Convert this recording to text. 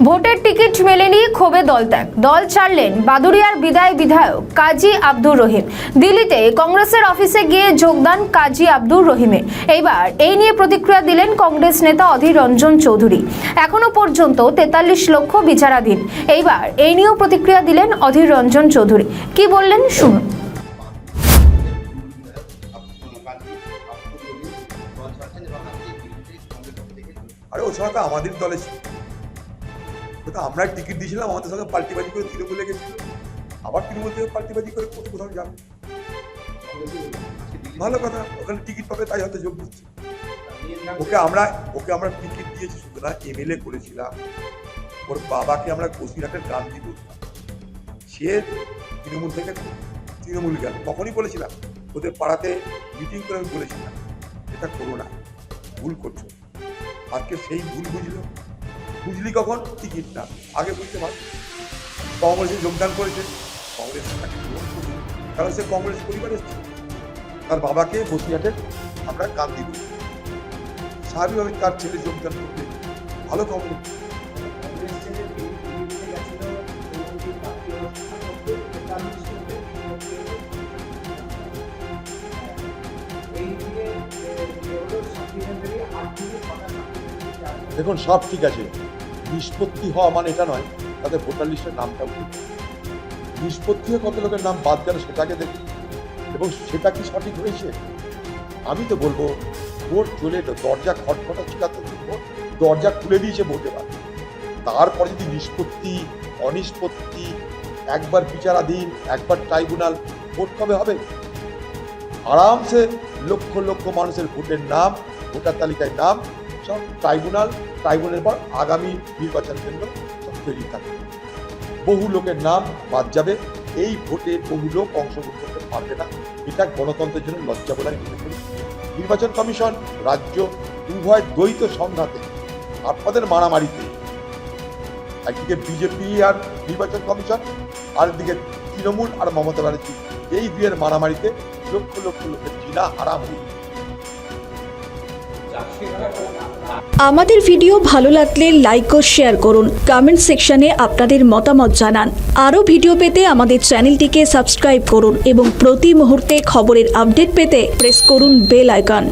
ভোটের টিকিট মেলেনি, ক্ষোভে দলত্যাগ। দল ছাড়লেন বাদুড়িয়ার বিধায়ক কাজী আব্দুর রহিম। দিল্লিতে কংগ্রেসের অফিসে গিয়ে যোগদান কাজী আব্দুর রহিমের। এইবার এই নিয়ে প্রতিক্রিয়া দিলেন কংগ্রেস নেতা অধীর রঞ্জন চৌধুরী। এখনো পর্যন্ত 43 লক্ষ বিচারাধীন। এইবার এই নিয়েও প্রতিক্রিয়া দিলেন অধীর রঞ্জন চৌধুরী। কি বললেন শুনুন। আরে ও ছাড়া তো আমাদের দলে ছিল, আমরা টিকিট দিয়েছিলাম, আমাদের সঙ্গে পাল্টিবাজি করে তৃণমূলে গেছিল, আবার তৃণমূল থেকে পাল্টিবাজি করে কোথাও যাবে। ভালো কথা, ওখানে টিকিট পাবে তাই হয়তো যোগ দিচ্ছে। ওকে আমরা টিকিট দিয়েছি শুধু না, এমএলএ করেছিলাম। ওর বাবাকে আমরা বসিরহাটের গান্ধী বলতাম, সে তৃণমূল থেকে তৃণমূল গেল। তখনই বলেছিলাম, ওদের পাড়াতে মিটিং করে আমি বলেছিলাম এটা করো না, ভুল করছো। আজকে সেই ভুল বুঝলি কখন? টিকিট না, আগে বুঝতে পারছি। কংগ্রেসে যোগদান করেছে, কংগ্রেস তাকে গ্রহণ করেছে, কারণ সে কংগ্রেস পরিবার এসছে। তার বাবাকে বসিরহাটের আমরা গান্ধী বলি, স্বাভাবিকভাবে তার ছেলে যোগদান করবে, ভালো খবর। দেখুন, সব ঠিক আছে, নিষ্পত্তি হওয়া মানে এটা নয় তাদের ভোটার লিস্টের নামটা উঠে। নিষ্পত্তি হয়ে কত লোকের নাম বাদ গেল সেটাকে দেখি, এবং সেটা কি সঠিক হয়েছে। আমি তো বলবো ভোট চলে এলো, দরজা খটখটা চিকাতে দরজা খুলে দিয়েছে ভোটে বাদ। তারপরে যদি নিষ্পত্তি অনিষ্পত্তি, একবার বিচারাধীন, একবার ট্রাইব্যুনাল, ভোট কবে হবে? আরামসে লক্ষ লক্ষ মানুষের ভোটের নাম, ভোটার তালিকায় নাম সব ট্রাইব্যুনালের পর আগামী নির্বাচন কেন্দ্র সব তৈরি থাকবে। বহু লোকের নাম বাদ যাবে, এই ভোটে বহু লোক অংশগ্রহণ করতে পারবে না। এটা গণতন্ত্রের জন্য লজ্জা বলে আমি মনে করি। নির্বাচন কমিশন রাজ্য উভয় দ্বৈত সংঘাতে, আপনাদের মারামারিতে, একদিকে বিজেপি আর নির্বাচন কমিশন, আর একদিকে তৃণমূল আর মমতা ব্যানার্জি, এই দুয়ের মারামারিতে লক্ষ লক্ষ লোকের জিনা হারাম হয়ে। আমাদের ভিডিও ভালো লাগলে লাইক ও শেয়ার করুন, কমেন্ট সেকশনে আপনাদের মতামত জানান। আরও ভিডিও পেতে আমাদের চ্যানেলটিকে সাবস্ক্রাইব করুন এবং প্রতি মুহূর্তে খবরের আপডেট পেতে প্রেস করুন বেল আইকন।